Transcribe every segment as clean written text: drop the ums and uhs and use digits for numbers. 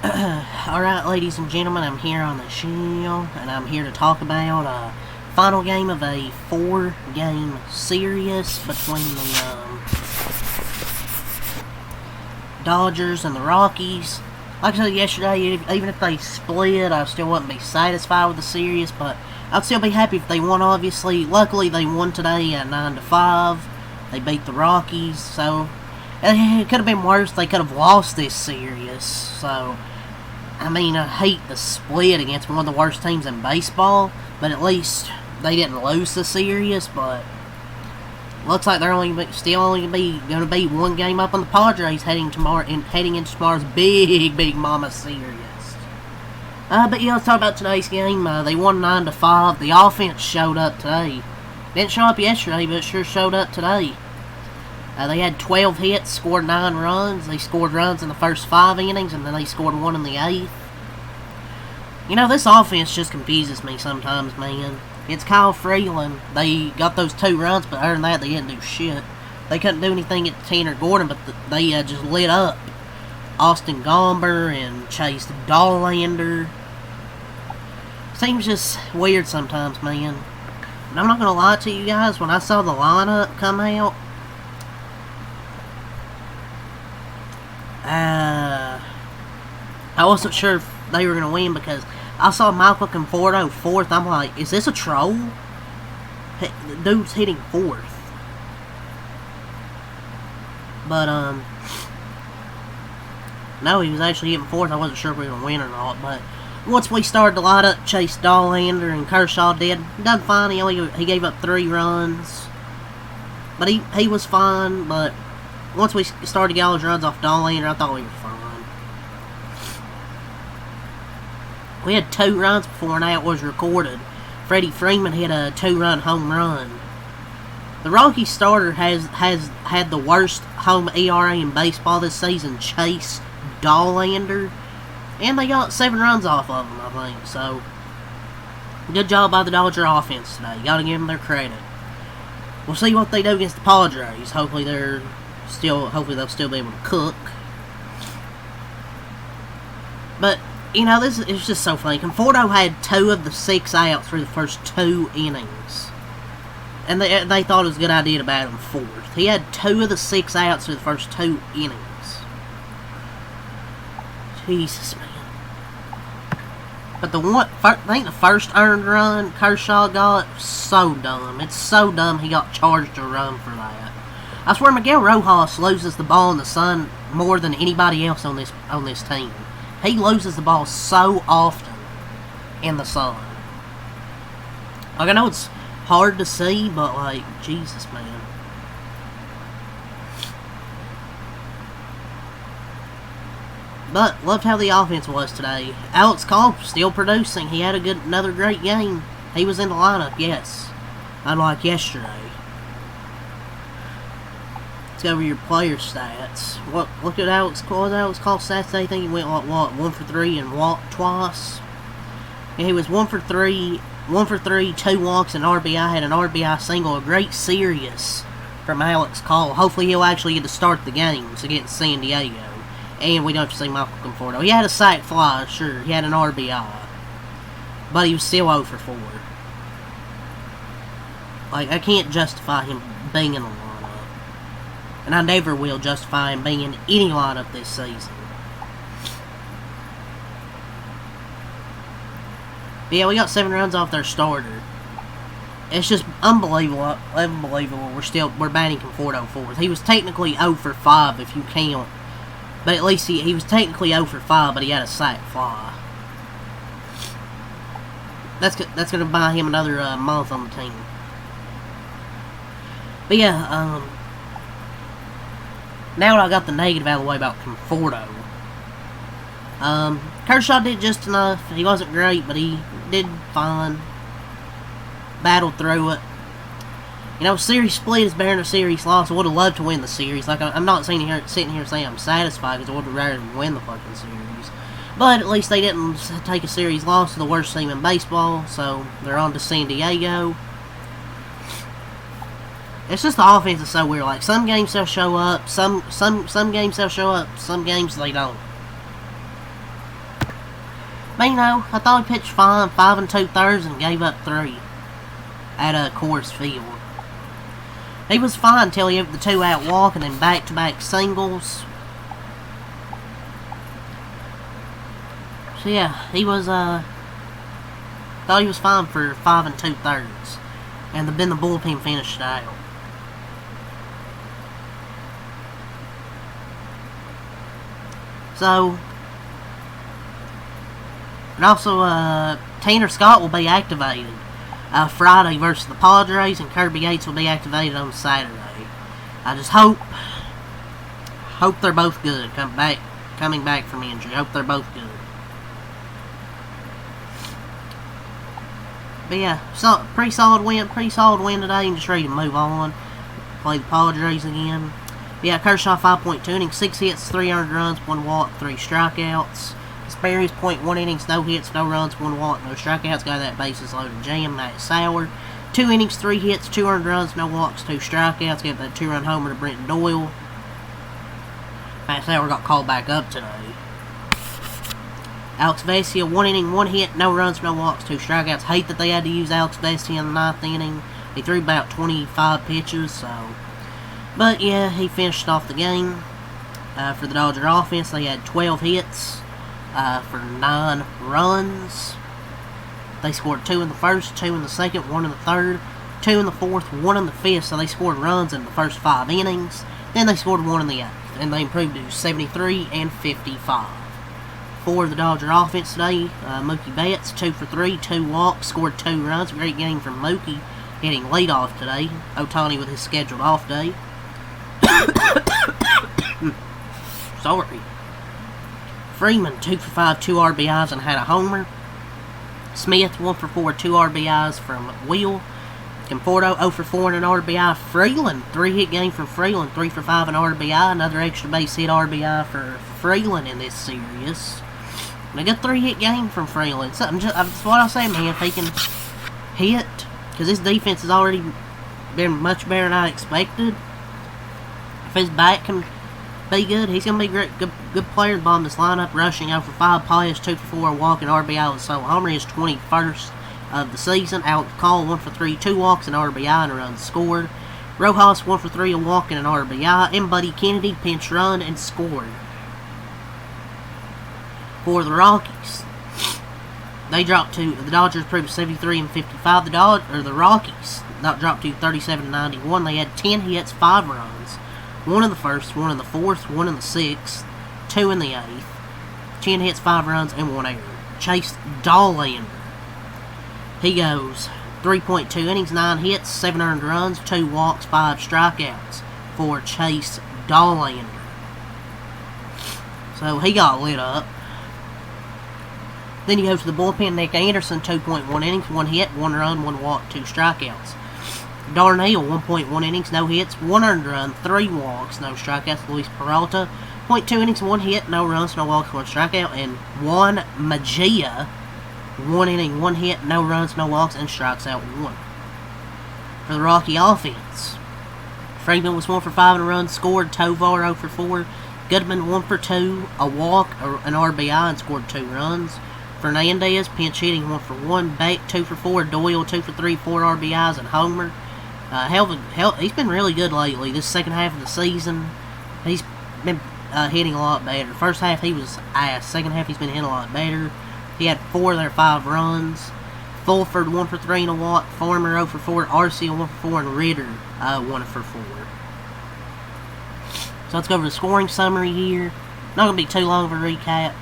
Alright, ladies and gentlemen, I'm here on the show, and I'm here to talk about a final game of a 4-game series between the Dodgers and the Rockies. Like I said yesterday, even if they split, I still wouldn't be satisfied with the series, but I'd still be happy if they won, obviously. Luckily, they won today at 9-5. They beat the Rockies, so it could have been worse. They could have lost this series, so I mean, I hate the split against one of the worst teams in baseball, but at least they didn't lose the series. But looks like they're still only going to be one game up on the Padres heading into tomorrow's big Mama series. But yeah, let's talk about today's game. They won 9-5. The offense showed up today. Didn't show up yesterday, but it sure showed up today. They had 12 hits, scored 9 runs. They scored runs in the first 5 innings, and then they scored 1 in the 8th. You know, this offense just confuses me sometimes, man. It's Kyle Freeland. They got those 2 runs, but other than that, they didn't do shit. They couldn't do anything at Tanner Gordon, but they just lit up Austin Gomber and Chase Dollander. Seems just weird sometimes, man. And I'm not going to lie to you guys, when I saw the lineup come out, I wasn't sure if they were going to win because I saw Michael Conforto 4th. I'm like, is this a troll? The dude's hitting 4th. But, no, he was actually hitting 4th. I wasn't sure if we were going to win or not. But once we started to light up, Chase Dollander and Kershaw done fine. He gave up 3 runs. But he was fine. But once we started to get all those runs off Dollander, I thought we were fine. We had 2 runs before an out was recorded. Freddie Freeman hit a 2-run home run. The Rockies starter has had the worst home ERA in baseball this season, Chase Dollander, and they got 7 runs off of him, I think. So, good job by the Dodger offense today. Got to give them their credit. We'll see what they do against the Padres. Hopefully they'll still be able to cook. But you know, it's just so funny. Conforto had 2 of the 6 outs through the first 2 innings. And they thought it was a good idea to bat him 4th. He had 2 of the 6 outs through the first 2 innings. Jesus, man. But I think the first earned run Kershaw got, so dumb. It's so dumb he got charged a run for that. I swear Miguel Rojas loses the ball in the sun more than anybody else on this team. He loses the ball so often in the sun. Like, I know it's hard to see, but, like, Jesus, man. But, loved how the offense was today. Alex Cobb still producing. He had another great game. He was in the lineup, yes. Unlike yesterday. Let's go over your player stats. Look at Alex Cobb stats today. I think he went, 1 for 3 and walked twice. And he was 1 for 3, 2 walks, and RBI. Had an RBI single. A great series from Alex Cobb. Hopefully he'll actually get to start the games against San Diego. And we don't have to see Michael Conforto. He had a sac fly, sure. He had an RBI. But he was still 0 for 4. Like, I can't justify him being in the lineup. And I never will justify him being in any lineup this season. But yeah, we got 7 runs off their starter. It's just unbelievable. We're batting Conforto 4th. He was technically 0 for 5 if you count. But at least he was technically 0 for 5, but he had a sac fly. That's going to buy him another month on the team. But yeah, now that I got the negative out of the way about Conforto. Kershaw did just enough. He wasn't great, but he did fine. Battled through it. You know, series split is better than a series loss. I would have loved to win the series. Like, I'm not sitting here saying I'm satisfied because I would have rather win the fucking series. But at least they didn't take a series loss to the worst team in baseball, so they're on to San Diego. It's just the offense is so weird. Like, some games they'll show up, some games they'll show up, some games they don't. But, you know, I thought he pitched fine, 5 2/3, and gave up 3 at Coors Field. He was fine until he hit the 2-out walk and then back-to-back singles. So, yeah, he was, thought he was fine for 5 2/3. And then the bullpen finished it out. So, and also, Tanner Scott will be activated Friday versus the Padres, and Kirby Yates will be activated on Saturday. I just hope they're both good coming back from injury. Hope they're both good. But yeah, pretty solid win today, and just ready to move on. Play the Padres again. But yeah, Kershaw 5.2 innings, 6 hits, 3 earned runs, 1 walk, 3 strikeouts. Sperry's 0.1 innings, no hits, no runs, 1 walk, no strikeouts. Got that bases loaded jam. Matt Sauer, 2 innings, 3 hits, 2 earned runs, no walks, 2 strikeouts. Got that 2-run homer to Brenton Doyle. Matt Sauer got called back up today. Alex Vesia, 1 inning, 1 hit, no runs, no walks, 2 strikeouts. Hate that they had to use Alex Vesia in the 9th inning. He threw about 25 pitches, so. But yeah, he finished off the game. For the Dodger offense, they had 12 hits for 9 runs. They scored 2 in the first, 2 in the second, 1 in the third, 2 in the fourth, 1 in the fifth. So they scored runs in the first 5 innings. Then they scored 1 in the 8th, and they improved to 73 and 55. For the Dodger offense today, Mookie Betts, 2 for 3, 2 walks, scored 2 runs. Great game from Mookie, hitting leadoff today. Ohtani with his scheduled off day. Sorry. Freeman, 2 for 5, 2 RBIs, and had a homer. Smith, 1 for 4, 2 RBIs from Will. Conforto, 0 for 4 and an RBI. Freeland, 3-hit game from Freeland, 3 for 5 and RBI. Another extra base hit RBI for Freeland in this series. And I got a 3-hit game from Freeland. That's what I say, man. If he can hit, because his defense has already been much better than I expected. If his back can be good, he's going to be a good player at the bottom of this lineup. Rushing 0 for 5, Pius 2 for 4, walking RBI with solo homer. His 21st of the season. Alex Call 1 for 3, 2 walks, and RBI, and a run scored. Rojas 1 for 3, a walk, and an RBI. And Buddy Kennedy pinch run and scored. For the Rockies, they dropped to the Dodgers improved 73 and 55. The Rockies dropped to 37 and 91. They had 10 hits, 5 runs, 1 in the first, 1 in the fourth, 1 in the sixth, 2 in the 8th, 10 hits, 5 runs, and 1 error. Chase Dollander, he goes 3.2 innings, 9 hits, 7 earned runs, 2 walks, 5 strikeouts for Chase Dollander. So he got lit up. Then you go to the bullpen. Nick Anderson, 2.1 innings, 1 hit, 1 run, 1 walk, 2 strikeouts. Darnell, 1.1 innings, no hits, 1 earned run, 3 walks, no strikeouts. Luis Peralta, 0.2 innings, 1 hit, no runs, no walks, 1 strikeout. And Juan Mejia, 1 inning, 1 hit, no runs, no walks, and strikes out 1. For the Rocky offense, Freeman was 1 for 5 and a run scored. Tovar 0 for 4. Goodman 1 for 2, a walk, an RBI, and scored 2 runs. Fernandez, pinch hitting 1 for 1. Beck 2 for 4. Doyle 2 for 3, 4 RBIs, and homer. He's been really good lately. This second half of the season, he's been hitting a lot better. First half he was ass. Second half he's been hitting a lot better. He had 4 of their 5 runs. Fulford 1 for 3 and a walk. Farmer 0 for 4. Arcia 1 for 4, and Ritter 1 for 4. So let's go over the scoring summary here. Not going to be too long of a recap.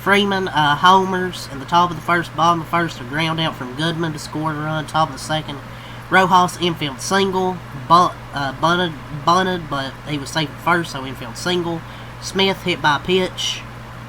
Freeman, homers in the top of the first, bottom of the first, a ground out from Goodman to score a run. Top of the second, Rojas infield single, bunted, but he was safe at first, so infield single. Smith hit by pitch.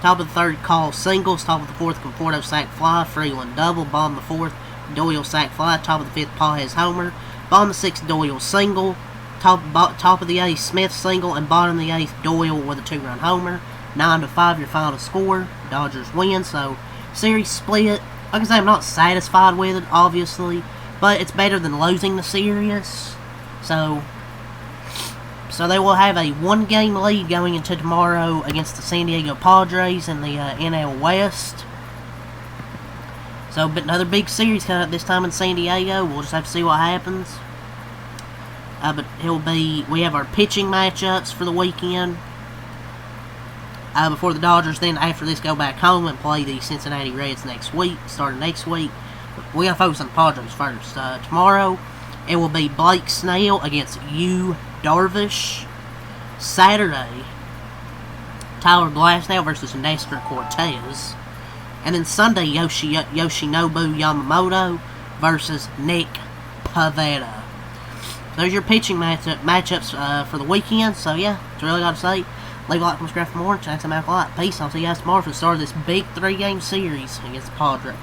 Top of the third, Call singles. Top of the fourth, Conforto sac fly. Freeland double. Bottom of the fourth, Doyle sac fly. Top of the fifth, Pages homer. Bottom of the sixth, Doyle single. Top of the eighth, Smith single, and bottom of the eighth, Doyle with a 2-run homer. 9-5 your final score. Dodgers win, so series split. Like I say, I'm not satisfied with it, obviously, but it's better than losing the series. So they will have a 1-game lead going into tomorrow against the San Diego Padres in the NL West. So, but another big series coming up this time in San Diego. We'll just have to see what happens. But we have our pitching matchups for the weekend. Before the Dodgers, then after this, go back home and play the Cincinnati Reds starting next week. But we gotta focus on the Padres first. Tomorrow, it will be Blake Snell against Yu Darvish. Saturday, Tyler Glasnow versus Nestor Cortez. And then Sunday, Yoshinobu Yamamoto versus Nick Pivetta. Those are your pitching matchups for the weekend. So, yeah, that's really got to say. Leave a like, subscribe for more. Thanks a lot. Peace. I'll see you guys tomorrow for the start of this big 3-game series against the Padres.